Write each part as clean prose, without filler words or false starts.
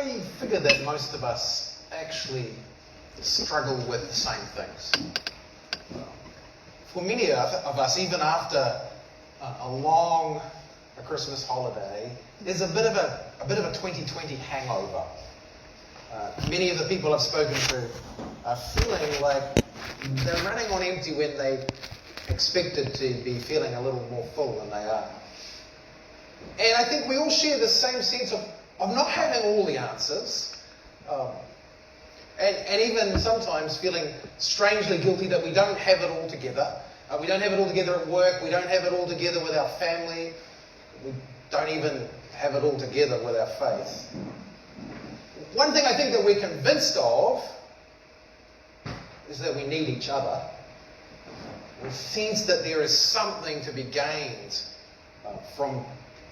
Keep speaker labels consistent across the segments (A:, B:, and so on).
A: I figure that most of us actually struggle with the same things. For many of us, even after a long Christmas holiday, there's a bit of a 2020 hangover. Many of the people I've spoken to are feeling like they're running on empty when they expected to be feeling a little more full than they are. And I think we all share the same sense of not having all the answers. And even sometimes feeling strangely guilty that we don't have it all together. We don't have it all together at work. We don't have it all together with our family. We don't even have it all together with our faith. One thing I think that we're convinced of is that we need each other. We sense that there is something to be gained from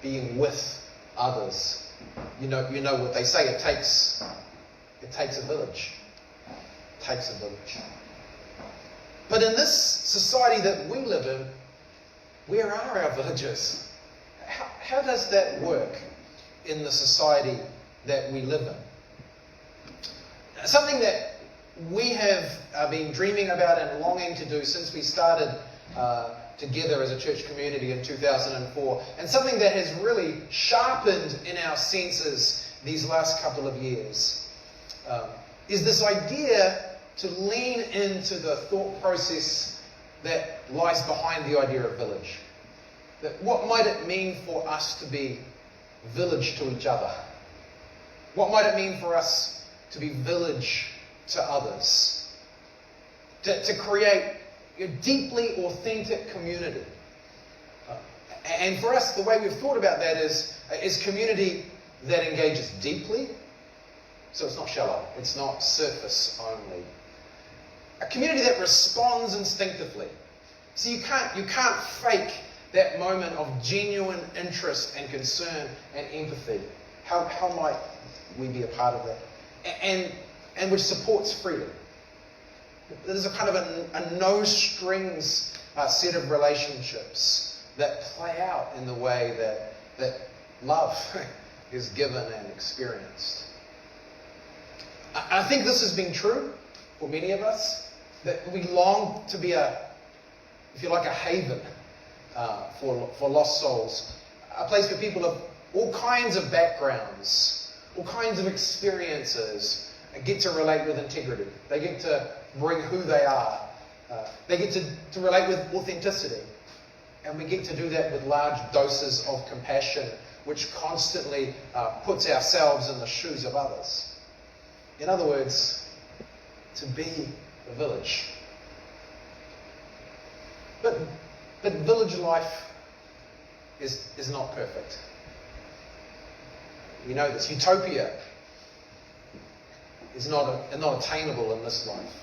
A: being with others. You know what they say, it takes a village. It takes a village. But in this society that we live in, where are our villages? How does that work in the society that we live in? Something that we have been dreaming about and longing to do since we started together as a church community in 2004, and something that has really sharpened in our senses these last couple of years, is this idea to lean into the thought process that lies behind the idea of village. That what might it mean for us to be village to each other? What might it mean for us to be village to others? To create a deeply authentic community. And for us, the way we've thought about that is community that engages deeply. So it's not shallow. It's not surface only. A community that responds instinctively. So you can't fake that moment of genuine interest and concern and empathy. How might we be a part of that? And which supports freedom. There's a kind of a no-strings set of relationships that play out in the way that love is given and experienced. I think this has been true for many of us, that we long to be a haven for lost souls, a place for people of all kinds of backgrounds, all kinds of experiences, get to relate with integrity. They get to bring who they are. They get to relate with authenticity. And we get to do that with large doses of compassion, which constantly puts ourselves in the shoes of others. In other words, to be a village. But village life is not perfect. We know this. Utopia is not attainable in this life.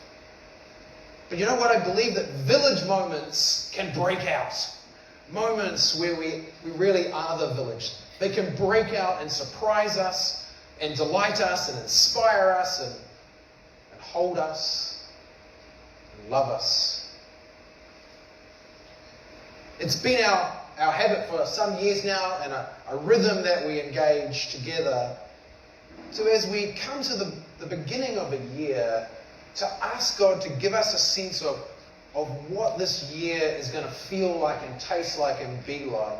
A: But you know what? I believe that village moments can break out. Moments where we really are the village. They can break out and surprise us and delight us and inspire us and hold us and love us. It's been our habit for some years now, and a rhythm that we engage together. So as we come to the beginning of a year, to ask God to give us a sense of what this year is going to feel like and taste like and be like,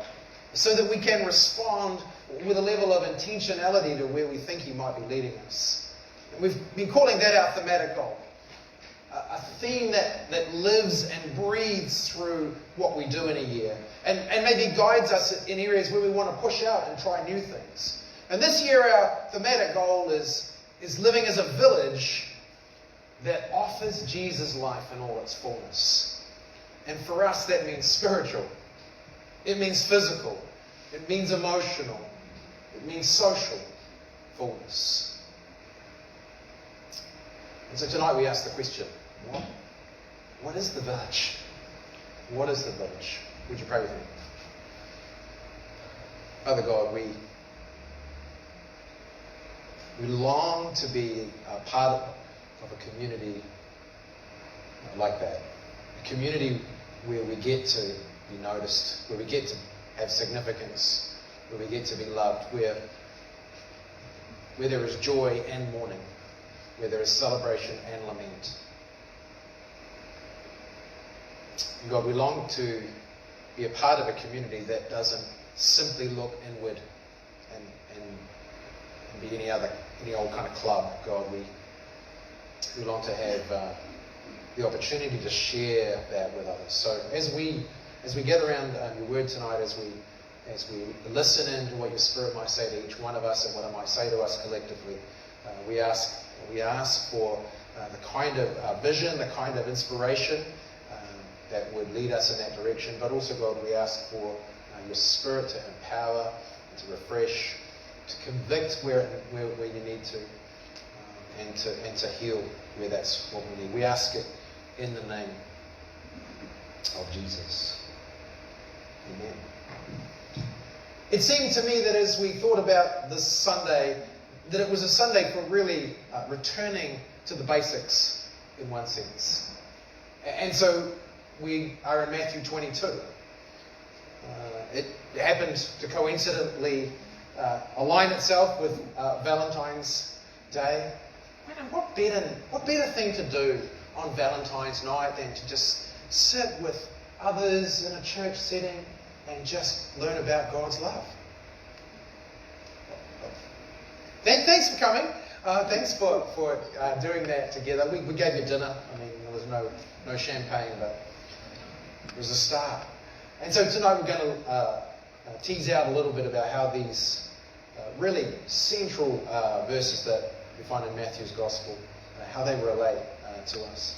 A: so that we can respond with a level of intentionality to where we think He might be leading us. And we've been calling that our thematic goal. A theme that lives and breathes through what we do in a year. And maybe guides us in areas where we want to push out and try new things. And this year our thematic goal is living as a village that offers Jesus life in all its fullness. And for us that means spiritual. It means physical. It means emotional. It means social fullness. And so tonight we ask the question, what is the village? What is the village? Would you pray with me? Father God, we long to be a part of a community like that. A community where we get to be noticed, where we get to have significance, where we get to be loved, where where there is joy and mourning, where there is celebration and lament. And God, we long to be a part of a community that doesn't simply look inward and be any old kind of club. God, we long to have the opportunity to share that with others. So as we gather around your word tonight, as we listen into what your Spirit might say to each one of us and what it might say to us collectively, we ask for the kind of vision, the kind of inspiration that would lead us in that direction. But also, God, we ask for your Spirit to empower, and to refresh, to convict where you need to, and to heal where that's what we need. We ask it in the name of Jesus. Amen. It seemed to me that as we thought about this Sunday, that it was a Sunday for really returning to the basics in one sense. And so we are in Matthew 22. It happened to coincidentally align itself with Valentine's Day. What better thing to do on Valentine's night than to just sit with others in a church setting and just learn about God's love? Thanks for coming. Thanks for doing that together. We gave you dinner. I mean, there was no champagne, but it was a start. And so tonight we're going to tease out a little bit about how these really central verses that we find in Matthew's Gospel, how they relate to us.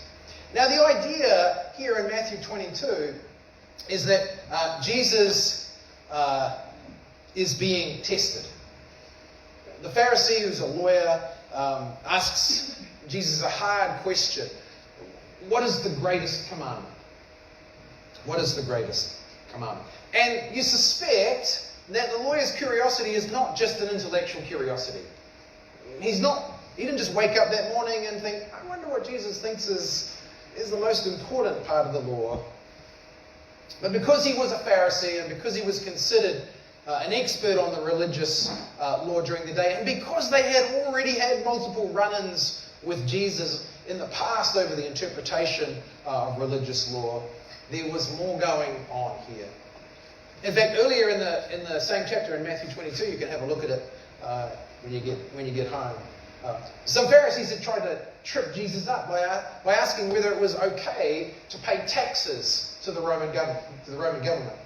A: Now, the idea here in Matthew 22 is that Jesus is being tested. The Pharisee, who's a lawyer, asks Jesus a hard question. What is the greatest commandment? What is the greatest commandment? And you suspect that the lawyer's curiosity is not just an intellectual curiosity. He didn't just wake up that morning and think, I wonder what Jesus thinks is the most important part of the law. But because he was a Pharisee and because he was considered an expert on the religious law during the day, and because they had already had multiple run-ins with Jesus in the past over the interpretation of religious law, there was more going on here. In fact, earlier in the same chapter in Matthew 22, you can have a look at it when you get home. Some Pharisees had tried to trip Jesus up by asking whether it was okay to pay taxes to the Roman government,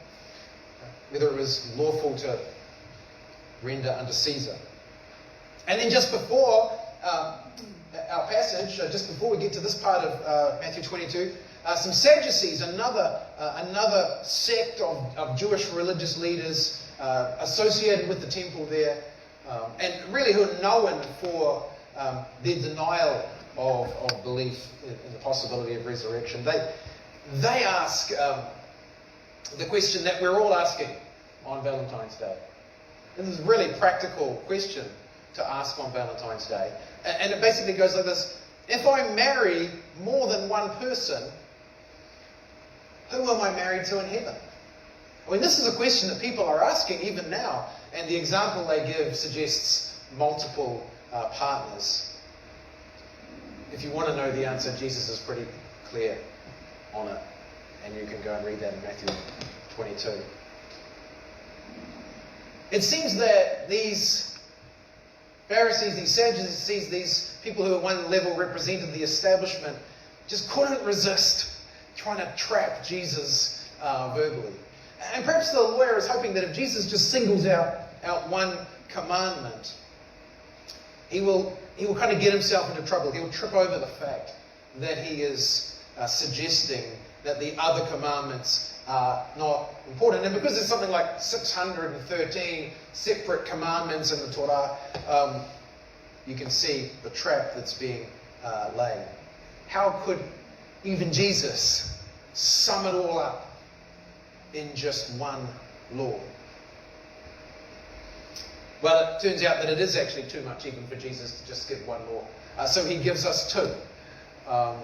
A: whether it was lawful to render unto Caesar. And then just before our passage, just before we get to this part of Matthew 22, some Sadducees, another sect of Jewish religious leaders associated with the temple there, and really who are known for their denial of belief in the possibility of resurrection. They ask the question that we're all asking on Valentine's Day. This is a really practical question to ask on Valentine's Day. And it basically goes like this. If I marry more than one person, who am I married to in heaven? I mean, this is a question that people are asking even now. And the example they give suggests multiple partners. If you want to know the answer, Jesus is pretty clear on it. And you can go and read that in Matthew 22. It seems that these Pharisees, these Sadducees, these people who at one level represented the establishment, just couldn't resist trying to trap Jesus verbally. And perhaps the lawyer is hoping that if Jesus just singles out one commandment, he will kind of get himself into trouble. He'll trip over the fact that he is suggesting that the other commandments are not important. And because there's something like 613 separate commandments in the Torah, you can see the trap that's being laid. How could even Jesus sum it all up in just one law? Well, it turns out that it is actually too much even for Jesus to just give one law. So he gives us two. And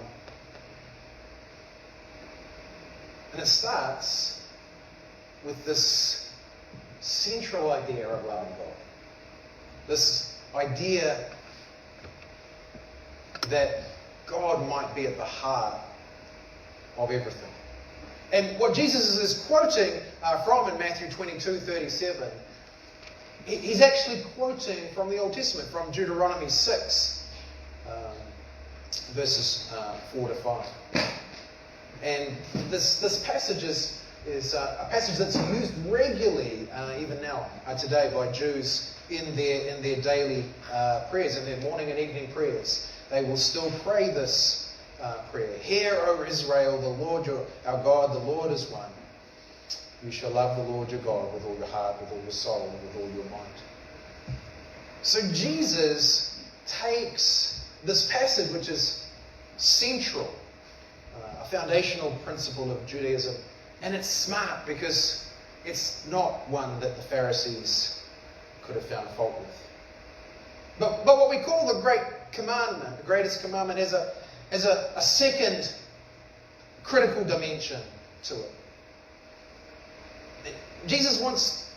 A: it starts with this central idea of loving God. This idea that God might be at the heart of everything. And what Jesus is quoting from in Matthew 22:37, he's actually quoting from the Old Testament, from Deuteronomy 6, verses 4 to 5. And this passage is a passage that's used regularly, even now, today, by Jews in their daily prayers, in their morning and evening prayers. They will still pray this prayer. Hear, O Israel, the Lord our God, the Lord is one. You shall love the Lord your God with all your heart, with all your soul, and with all your mind. So Jesus takes this passage, which is central, a foundational principle of Judaism, and it's smart because it's not one that the Pharisees could have found fault with. But what we call the Great Commandment, the greatest commandment, is a second critical dimension to it. Jesus wants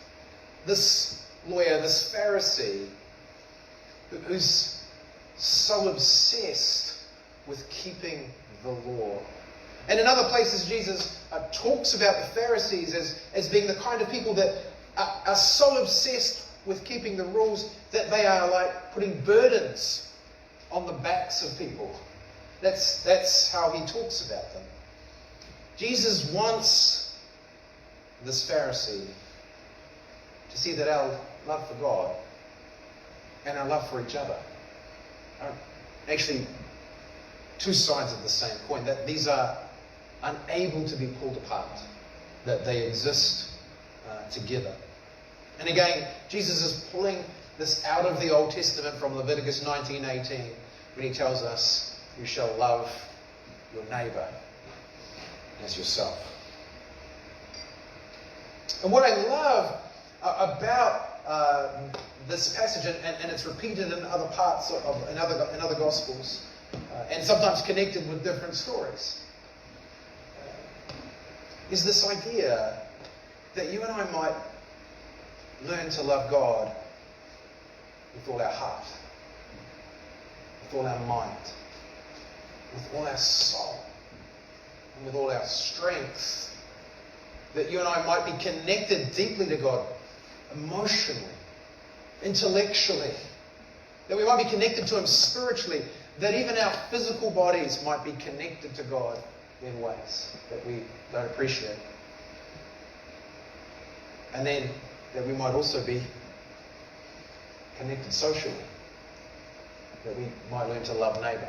A: this lawyer, this Pharisee, who's so obsessed with keeping the law. And in other places, Jesus talks about the Pharisees as being the kind of people that are so obsessed with keeping the rules that they are like putting burdens on the backs of people. That's how he talks about them. Jesus wants this Pharisee to see that our love for God and our love for each other are actually two sides of the same coin, that these are unable to be pulled apart, that they exist together. And again, Jesus is pulling this out of the Old Testament from Leviticus 19:18, when he tells us, you shall love your neighbour as yourself. And what I love about this passage, and it's repeated in other parts in other Gospels, and sometimes connected with different stories, is this idea that you and I might learn to love God with all our heart, with all our mind, with all our soul, and with all our strength. That you and I might be connected deeply to God, emotionally, intellectually. That we might be connected to Him spiritually. That even our physical bodies might be connected to God in ways that we don't appreciate. And then that we might also be connected socially. That we might learn to love neighbour.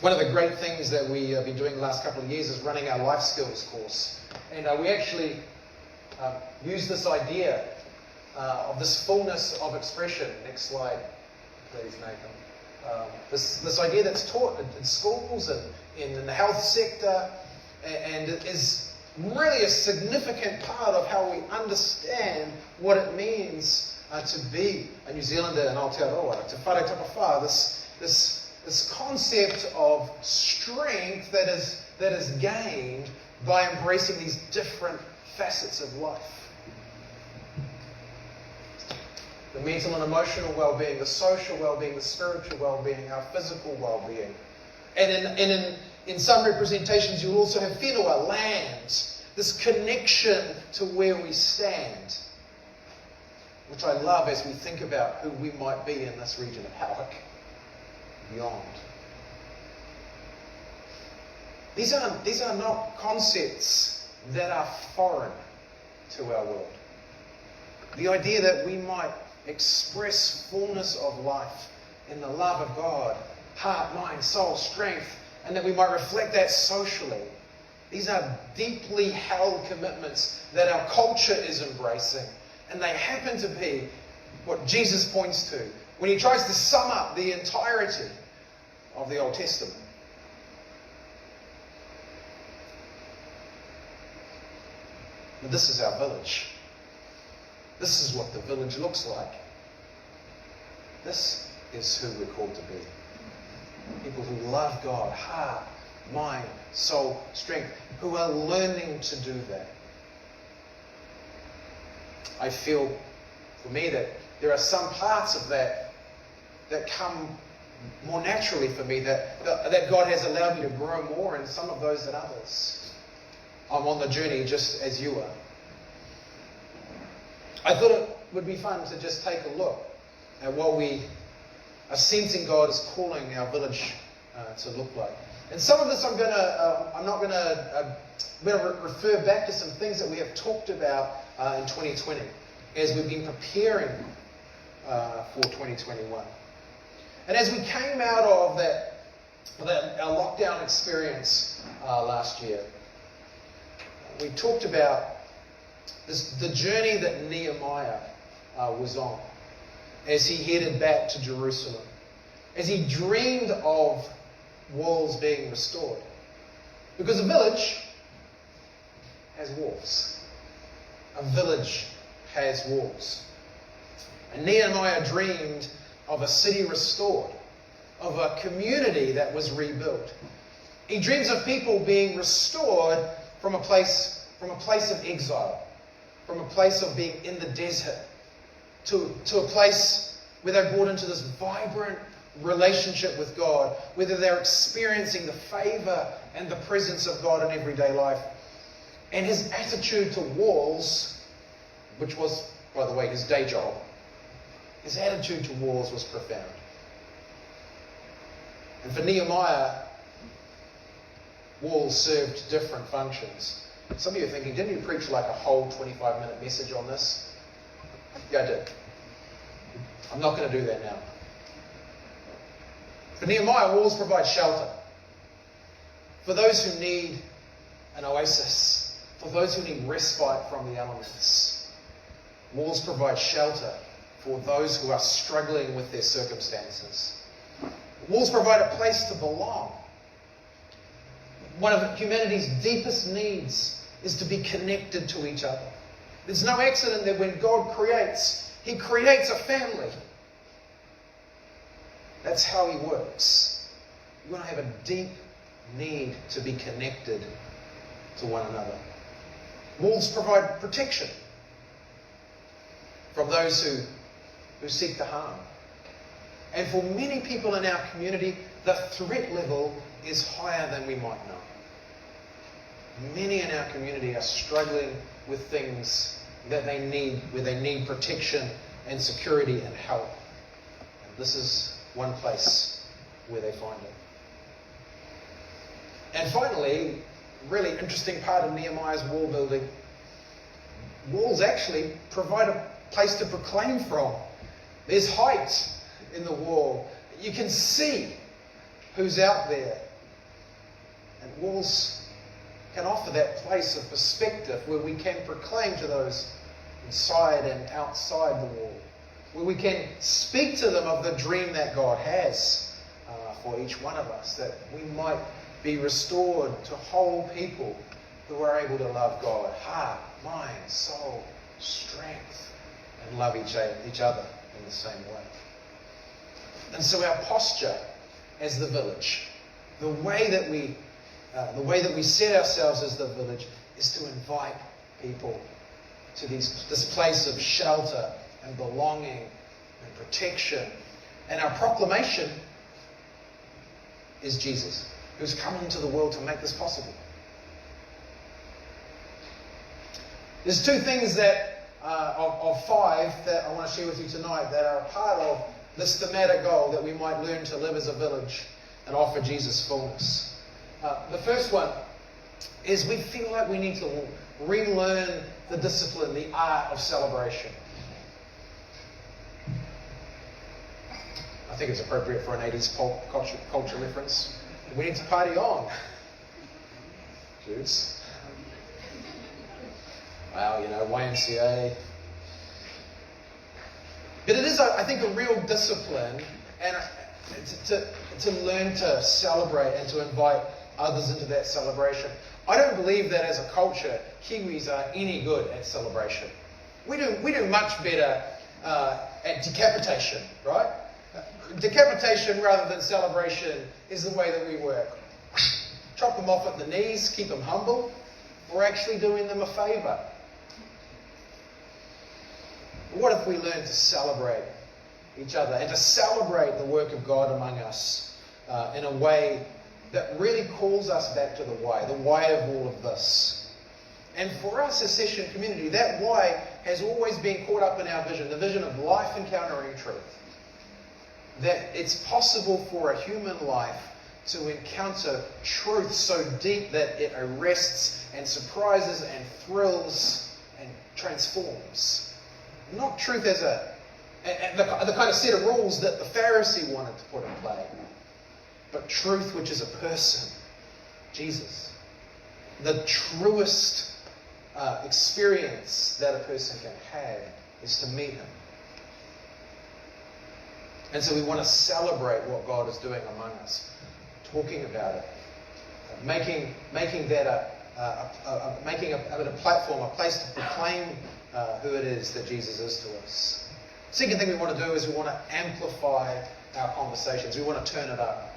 A: One of the great things that we have been doing the last couple of years is running our life skills course. And we actually use this idea of this fullness of expression. Next slide, please, Nathan. This idea that's taught in schools and in the health sector, and it is really a significant part of how we understand what it means to be a New Zealander in Aotearoa, to whare tapa whā, this concept of strength that is gained by embracing these different facets of life. The mental and emotional well-being, the social well-being, the spiritual well-being, our physical well-being. And in some representations, you'll also have whenua, land, this connection to where we stand, which I love as we think about who we might be in this region of Howick, beyond. These are not concepts that are foreign to our world. The idea that we might express fullness of life in the love of God, heart, mind, soul, strength, and that we might reflect that socially. These are deeply held commitments that our culture is embracing. And they happen to be what Jesus points to when he tries to sum up the entirety of the Old Testament. But this is our village. This is what the village looks like. This is who we're called to be. People who love God, heart, mind, soul, strength, who are learning to do that. I feel, for me, that there are some parts of that come more naturally for me, that God has allowed me to grow more in some of those than others. I'm on the journey just as you are. I thought it would be fun to just take a look at what we are sensing God is calling our village to look like. And some of this I'm going to refer back to some things that we have talked about in 2020 as we've been preparing for 2021. And as we came out of our lockdown experience last year, we talked about the journey that Nehemiah was on as he headed back to Jerusalem, as he dreamed of walls being restored. Because a village has walls. A village has walls. And Nehemiah dreamed of a city restored, of a community that was rebuilt. He dreams of people being restored from a place of exile, from a place of being in the desert, to a place where they're brought into this vibrant relationship with God, whether they're experiencing the favour and the presence of God in everyday life. And his attitude to walls, which was, by the way, his day job, his attitude to walls was profound. And for Nehemiah, walls served different functions. Some of you are thinking, didn't you preach like a whole 25-minute message on this? Yeah, I did. I'm not going to do that now. For Nehemiah, walls provide shelter. For those who need an oasis, for those who need respite from the elements, walls provide shelter for those who are struggling with their circumstances. Walls provide a place to belong. One of humanity's deepest needs is to be connected to each other. It's no accident that when God creates, He creates a family. That's how He works. You want to have a deep need to be connected to one another. Walls provide protection from those who seek to harm. And for many people in our community, the threat level is higher than we might know. Many in our community are struggling with things that they need, where they need protection and security and help. And this is one place where they find it. And finally, really interesting part of Nehemiah's wall building, walls actually provide a place to proclaim from. There's height in the wall. You can see who's out there. And walls can offer that place of perspective where we can proclaim to those inside and outside the wall, where we can speak to them of the dream that God has for each one of us, that we might be restored to whole people who are able to love God, heart, mind, soul, strength, and love each other in the same way. And so our posture as the village, the way that we set ourselves as the village, is to invite people to this place of shelter and belonging and protection. And our proclamation is Jesus, who's come into the world to make this possible. There's two things that of five that I want to share with you tonight that are a part of this thematic goal that we might learn to live as a village and offer Jesus fullness. The first one is we feel like we need to relearn the discipline, the art of celebration. I think it's appropriate for an 80s pop culture reference. We need to party on. Dudes. Well, YMCA. But it is, I think, a real discipline and to learn to celebrate and to invite others into that celebration. I don't believe that as a culture, Kiwis are any good at celebration. We do much better at decapitation, right? Decapitation rather than celebration is the way that we work. Chop them off at the knees, keep them humble. We're actually doing them a favour. But what if we learn to celebrate each other and to celebrate the work of God among us in a way that really calls us back to the why of all of this. And for us as Session Community, that why has always been caught up in our vision, the vision of life encountering truth. That it's possible for a human life to encounter truth so deep that it arrests and surprises and thrills and transforms. Not truth as the kind of set of rules that the Pharisee wanted to put in play, but truth which is a person, Jesus. The truest experience that a person can have is to meet Him. And so we want to celebrate what God is doing among us, talking about it, making that a platform, a place to proclaim who it is that Jesus is to us. Second thing we want to do is we want to amplify our conversations. We want to turn it up.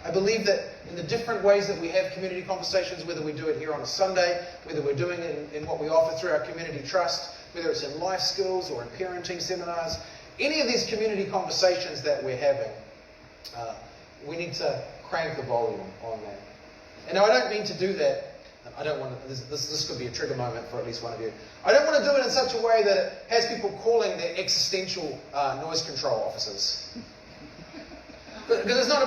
A: I believe that in the different ways that we have community conversations, whether we do it here on a Sunday, whether we're doing it in what we offer through our community trust, whether it's in life skills or in parenting seminars, any of these community conversations that we're having, we need to crank the volume on that. And now I don't mean to do that. I don't want to. This could be a trigger moment for at least one of you. I don't want to do it in such a way that it has people calling their existential noise control officers. Because it's not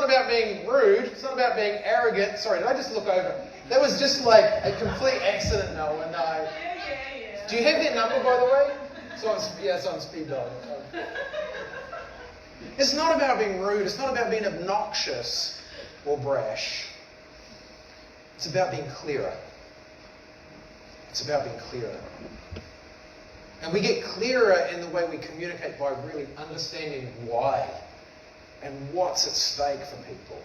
A: about being rude. It's not about being arrogant. Sorry, did I just look over? That was just like a complete accident, Noah. No. Do you have their number, by the way? It's on speed dial. It's not about being rude. It's not about being obnoxious or brash. It's about being clearer. It's about being clearer. And we get clearer in the way we communicate by really understanding why and what's at stake for people.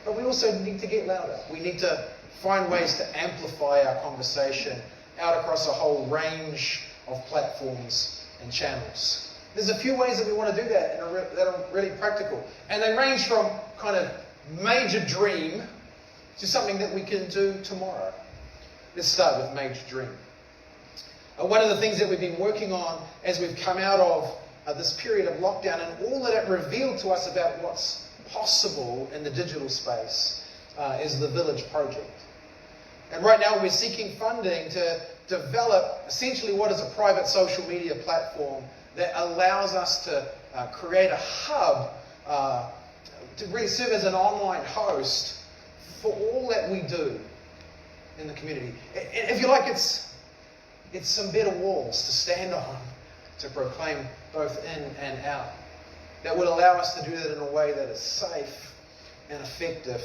A: But we also need to get louder. We need to find ways to amplify our conversation out across a whole range of platforms and channels. There's a few ways that we want to do that that are really practical. And they range from kind of major dream to something that we can do tomorrow. Let's start with major dream. One of the things that we've been working on as we've come out of this period of lockdown and all that it revealed to us about what's possible in the digital space is the Village Project. And right now we're seeking funding to develop essentially what is a private social media platform that allows us to create a hub to really serve as an online host for all that we do in the community. If you like, it's some better walls to stand on to proclaim both in and out that will allow us to do that in a way that is safe and effective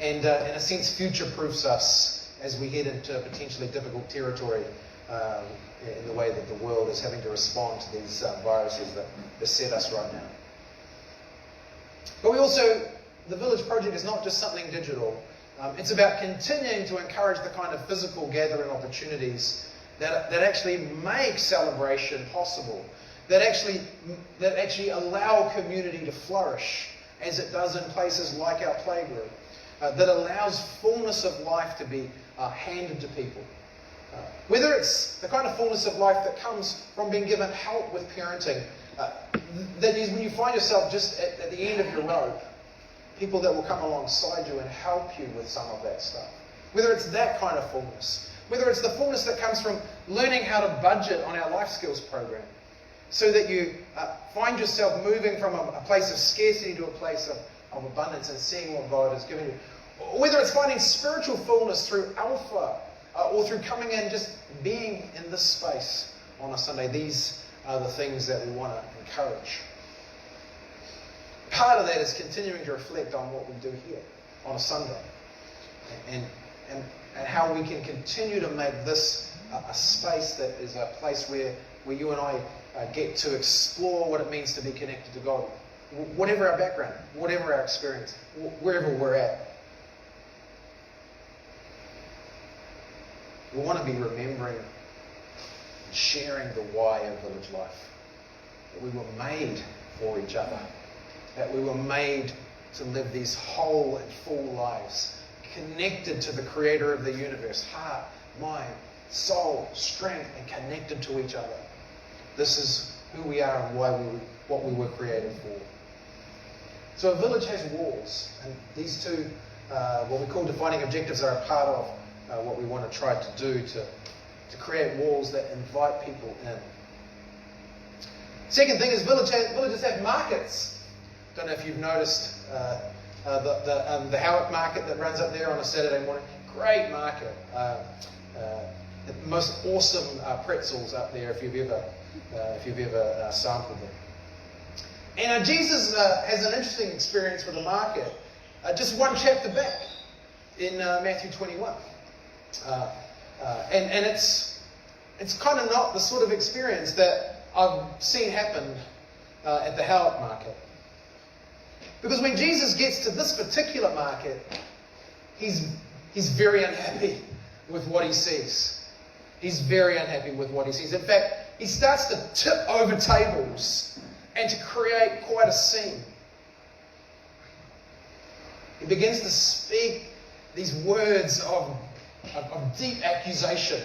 A: and in a sense future-proofs us as we head into potentially difficult territory in the way that the world is having to respond to these viruses that beset us right now. But the Village Project is not just something digital. It's about continuing to encourage the kind of physical gathering opportunities that actually make celebration possible, that actually allow community to flourish as it does in places like our playgroup, that allows fullness of life to be handed to people. Whether it's the kind of fullness of life that comes from being given help with parenting, that is when you find yourself just at the end of your rope, people that will come alongside you and help you with some of that stuff. Whether it's that kind of fullness, whether it's the fullness that comes from learning how to budget on our life skills program, so that you find yourself moving from a place of scarcity to a place of abundance and seeing what God has given you. Whether it's finding spiritual fullness through Alpha, or through coming in, just being in this space on a Sunday. These are the things that we want to encourage. Part of that is continuing to reflect on what we do here on a Sunday and how we can continue to make this a space that is a place where you and I get to explore what it means to be connected to God. Whatever our background, whatever our experience, wherever we're at. We want to be remembering and sharing the why of village life. That we were made for each other. That we were made to live these whole and full lives, connected to the creator of the universe. Heart, mind, soul, strength, and connected to each other. This is who we are and what we were created for. So a village has walls, and these two, what we call defining objectives, are a part of what we want to try to do to create walls that invite people in. Second thing is villages have markets. Don't know if you've noticed the Howick market that runs up there on a Saturday morning. Great market. The most awesome pretzels up there if you've ever sampled them. And Jesus has an interesting experience with the market. Just one chapter back in Matthew 21. And it's kind of not the sort of experience that I've seen happen at the Howick market. Because when Jesus gets to this particular market, he's very unhappy with what he sees. He's very unhappy with what he sees. In fact, he starts to tip over tables and to create quite a scene. He begins to speak these words of deep accusation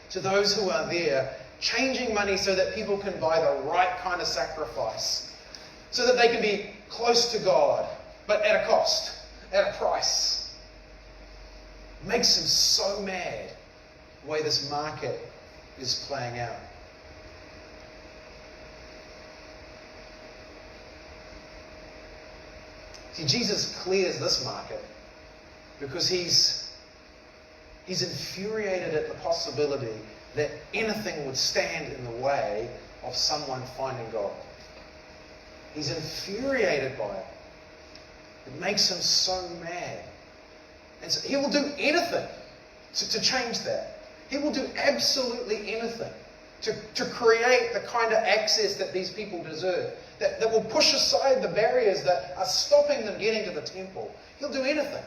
A: to those who are there, changing money so that people can buy the right kind of sacrifice, so that they can be close to God, but at a cost, at a price. It makes him so mad the way this market is playing out. See, Jesus clears this market because he's infuriated at the possibility that anything would stand in the way of someone finding God. He's infuriated by it. It makes him so mad. And so he will do anything to change that. He will do absolutely anything to create the kind of access that these people deserve, that will push aside the barriers that are stopping them getting to the temple. He'll do anything.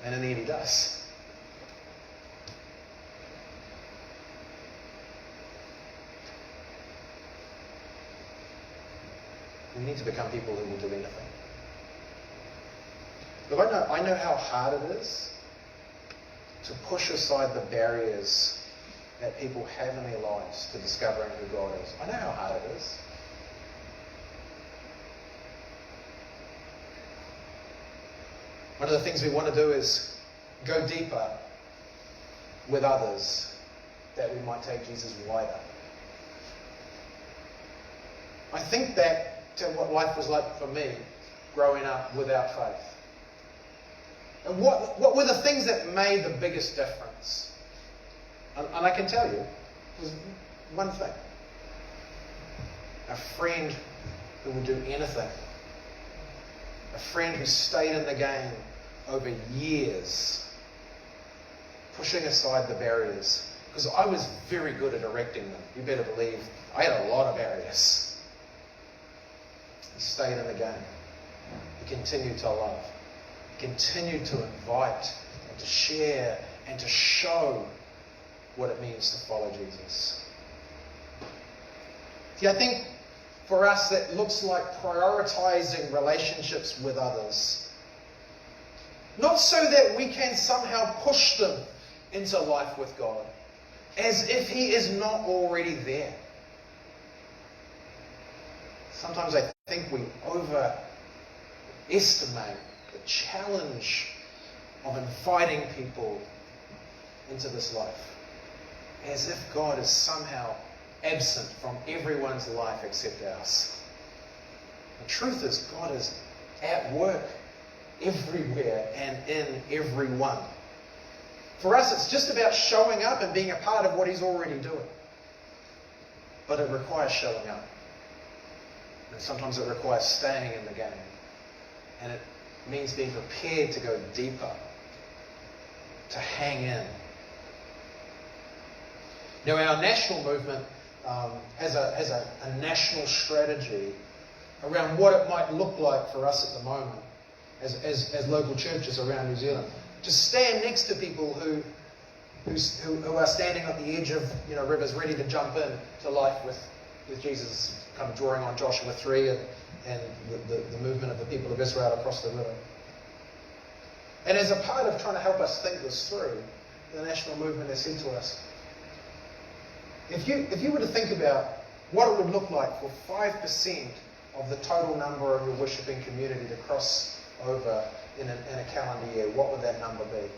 A: And in the end he does. We need to become people who will do anything. Look, I know how hard it is to push aside the barriers that people have in their lives to discovering who God is. I know how hard it is. One of the things we want to do is go deeper with others that we might take Jesus wider. I think back to what life was like for me growing up without faith. And what were the things that made the biggest difference? And I can tell you, it was one thing. A friend who would do anything. A friend who stayed in the game over years, pushing aside the barriers. Because I was very good at erecting them. You better believe I had a lot of barriers. He stayed in the game. He continued to love. He continued to invite and to share and to show what it means to follow Jesus. See, I think for us that looks like prioritizing relationships with others. Not so that we can somehow push them into life with God, as if He is not already there. Sometimes I think we overestimate the challenge of inviting people into this life, as if God is somehow absent from everyone's life except ours. The truth is, God is at work everywhere and in everyone. For us, it's just about showing up and being a part of what He's already doing. But it requires showing up. And sometimes it requires staying in the game. And it means being prepared to go deeper, to hang in. Now, our national movement has a national strategy around what it might look like for us at the moment as local churches around New Zealand, to stand next to people who are standing at the edge of rivers, ready to jump in to life with Jesus, kind of drawing on Joshua 3 and the movement of the people of Israel across the river. And as a part of trying to help us think this through, the national movement has said to us, if you were to think about what it would look like for 5% of the total number of your worshipping community to cross over in a calendar year, what would that number be?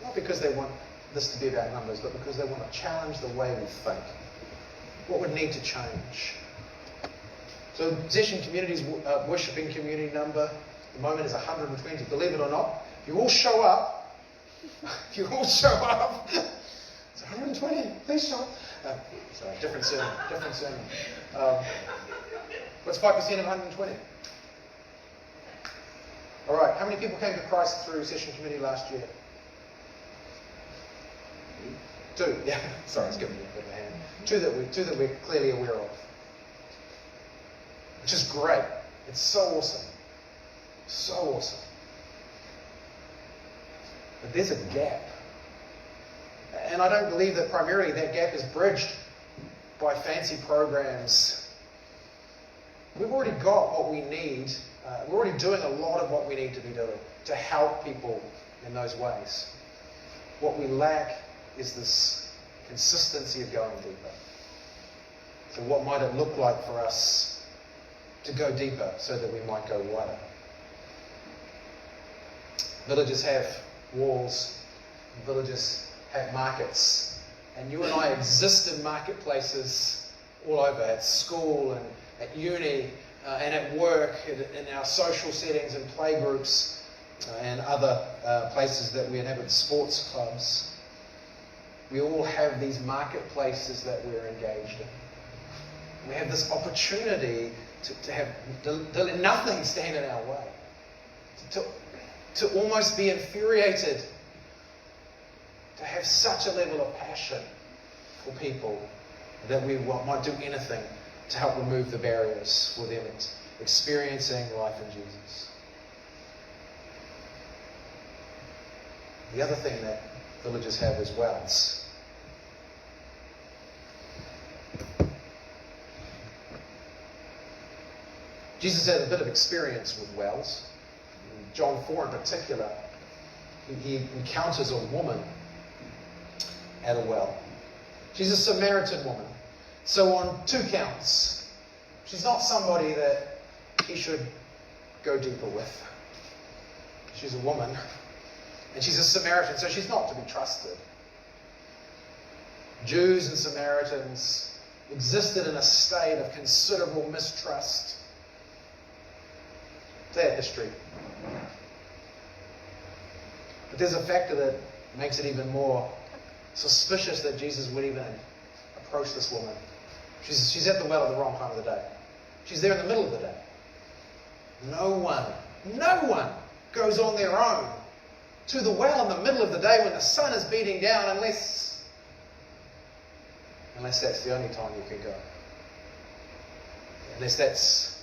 A: Not because they want this to be about numbers, but because they want to challenge the way we think. What would need to change? So Possession Community's worshipping community number at the moment is 120. Believe it or not, if you all show up, it's 120. Please show up. Sorry, different sermon. What's 5% of 120? All right, how many people came to Christ through Session Committee last year? 2. Yeah, sorry, I was giving you a bit of a hand. Two that we're clearly aware of. Which is great. It's so awesome. So awesome. But there's a gap. And I don't believe that primarily that gap is bridged by fancy programs. We've already got what we need. We're already doing a lot of what we need to be doing to help people in those ways. What we lack is this consistency of going deeper. So what might it look like for us to go deeper so that we might go wider? Villages have walls. Villages have markets. And you and I exist in marketplaces all over, at school and at uni and at work, in our social settings and playgroups and other places that we inhabit, sports clubs. We all have these marketplaces that we're engaged in. We have this opportunity to let nothing stand in our way. To almost be infuriated. To have such a level of passion for people that we might do anything to help remove the barriers for them experiencing life in Jesus. The other thing that villages have is wells. Jesus had a bit of experience with wells. In John 4 in particular, he encounters a woman at a well. She's a Samaritan woman. So on 2 counts, she's not somebody that he should go deeper with. She's a woman, and she's a Samaritan, so she's not to be trusted. Jews and Samaritans existed in a state of considerable mistrust. Their history. But there's a factor that makes it even more suspicious that Jesus would even approach this woman. She's at the well at the wrong time of the day. She's there in the middle of the day. No one goes on their own to the well in the middle of the day when the sun is beating down unless that's the only time you can go. Unless that's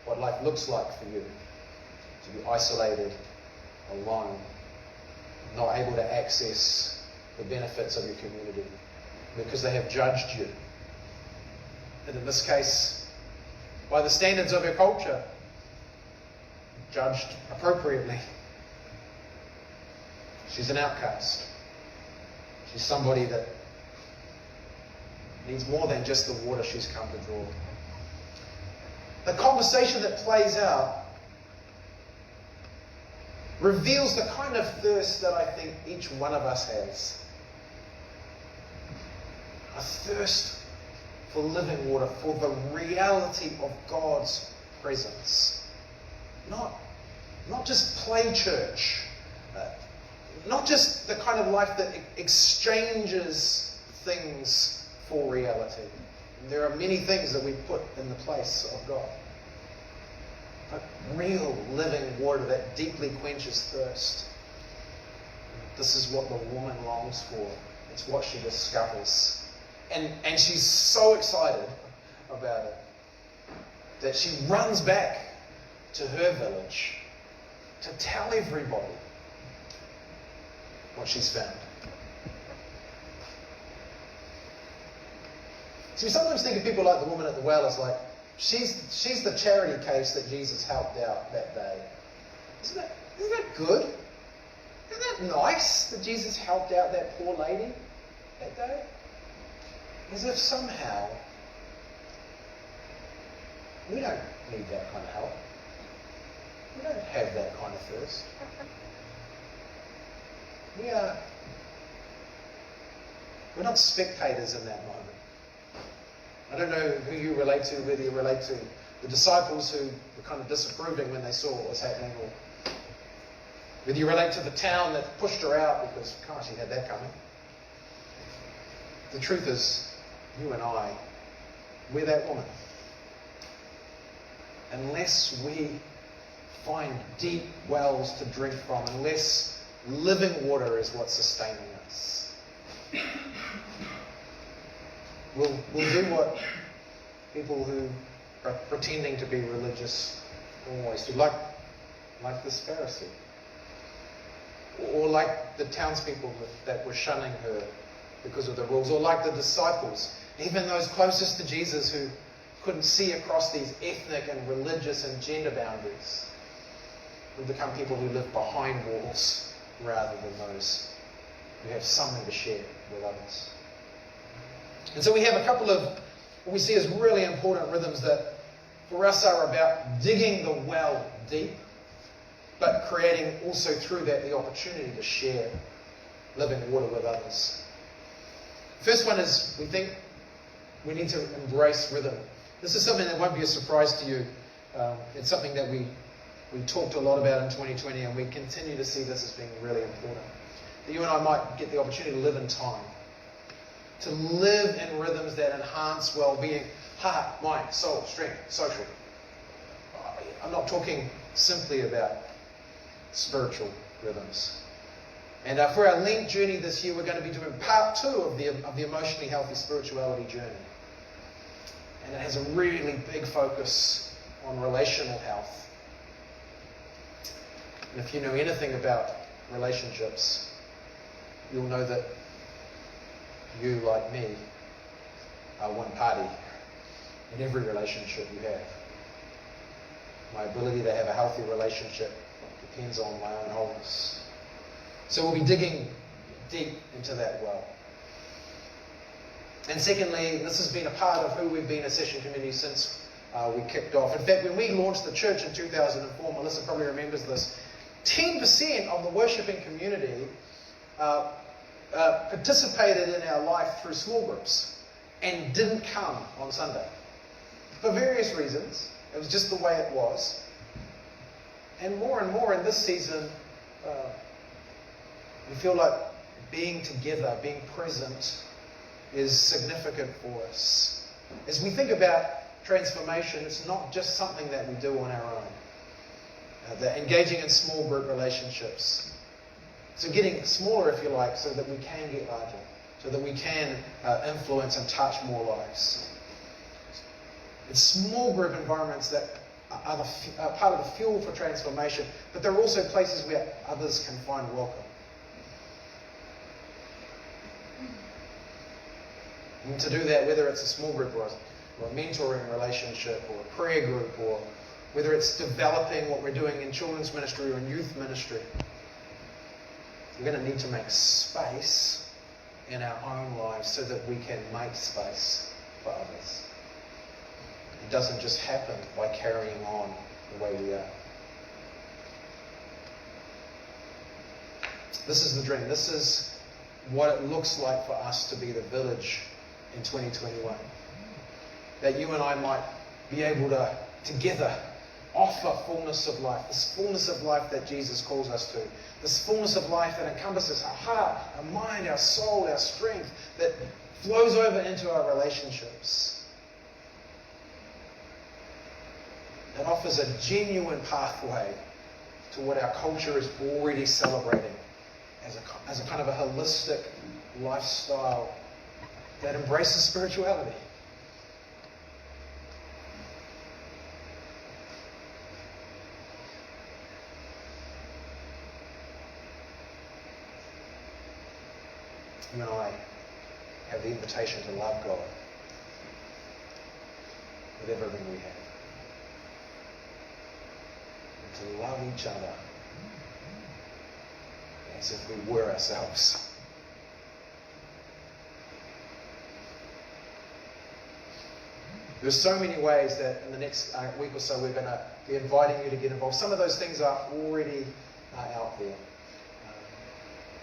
A: what life looks like for you. To be isolated, alone, not able to access the benefits of your community because they have judged you. And in this case, by the standards of your culture, judged appropriately. She's an outcast. She's somebody that needs more than just the water she's come to draw. The conversation that plays out reveals the kind of thirst that I think each one of us has. A thirst for living water, for the reality of God's presence. Not just play church. Not just the kind of life that exchanges things for reality. There are many things that we put in the place of God. But real living water that deeply quenches thirst. This is what the woman longs for. It's what she discovers. And she's so excited about it that she runs back to her village to tell everybody what she's found. So we sometimes think of people like the woman at the well as like She's the charity case that Jesus helped out that day. Isn't that good? Isn't that nice that Jesus helped out that poor lady that day? As if somehow we don't need that kind of help. We don't have that kind of thirst. We're not spectators in that moment. I don't know who you relate to, whether you relate to the disciples who were kind of disapproving when they saw what was happening, or whether you relate to the town that pushed her out because, gosh, she had that coming. The truth is, you and I, we're that woman. Unless we find deep wells to drink from, unless living water is what's sustaining us, we'll do what people who are pretending to be religious always do, like this Pharisee, or like the townspeople that were shunning her because of the rules, or like the disciples, even those closest to Jesus who couldn't see across these ethnic and religious and gender boundaries, would become people who live behind walls rather than those who have something to share with others. And so we have a couple of what we see as really important rhythms that for us are about digging the well deep, but creating also through that the opportunity to share living water with others. First one is we think we need to embrace rhythm. This is something that won't be a surprise to you. It's something that we talked a lot about in 2020, and we continue to see this as being really important. That you and I might get the opportunity to live in time, to live in rhythms that enhance well-being, heart, mind, soul, strength, social. I'm not talking simply about spiritual rhythms. And for our Lent journey this year, we're going to be doing part 2 of the emotionally healthy spirituality journey. And it has a really big focus on relational health. And if you know anything about relationships, you'll know that you, like me, are one party in every relationship you have. My ability to have a healthy relationship depends on my own wholeness. So we'll be digging deep into that well. And secondly, this has been a part of who we've been as Session Community since we kicked off. In fact, when we launched the church in 2004, Melissa probably remembers this, 10% of the worshipping community participated in our life through small groups and didn't come on Sunday. For various reasons. It was just the way it was. And more in this season, we feel like being together, being present, is significant for us. As we think about transformation, it's not just something that we do on our own. Engaging in small group relationships. So getting smaller, if you like, so that we can get larger, so that we can influence and touch more lives. It's small group environments that are part of the fuel for transformation, but they're also places where others can find welcome. And to do that, whether it's a small group or a mentoring relationship or a prayer group, or whether it's developing what we're doing in children's ministry or in youth ministry, we're going to need to make space in our own lives so that we can make space for others. It doesn't just happen by carrying on the way we are. This is the dream. This is what it looks like for us to be the village in 2021. That you and I might be able to, together, offer fullness of life. This fullness of life that Jesus calls us to. This fullness of life that encompasses our heart, our mind, our soul, our strength, that flows over into our relationships. That offers a genuine pathway to what our culture is already celebrating as a kind of a holistic lifestyle that embraces spirituality. You and I have the invitation to love God. with everything we have. And to love each other as if we were ourselves. There's so many ways that in the next week or so we're going to be inviting you to get involved. Some of those things are already out there.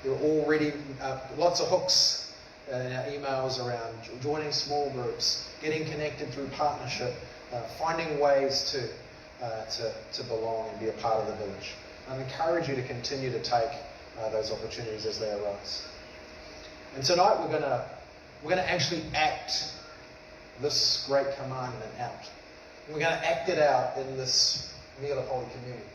A: There are already lots of hooks in our emails around joining small groups, getting connected through partnership, finding ways to belong and be a part of the village. I encourage you to continue to take those opportunities as they arise. And tonight we're going to actually act this great commandment out. And we're going to act it out in this meal of Holy Communion.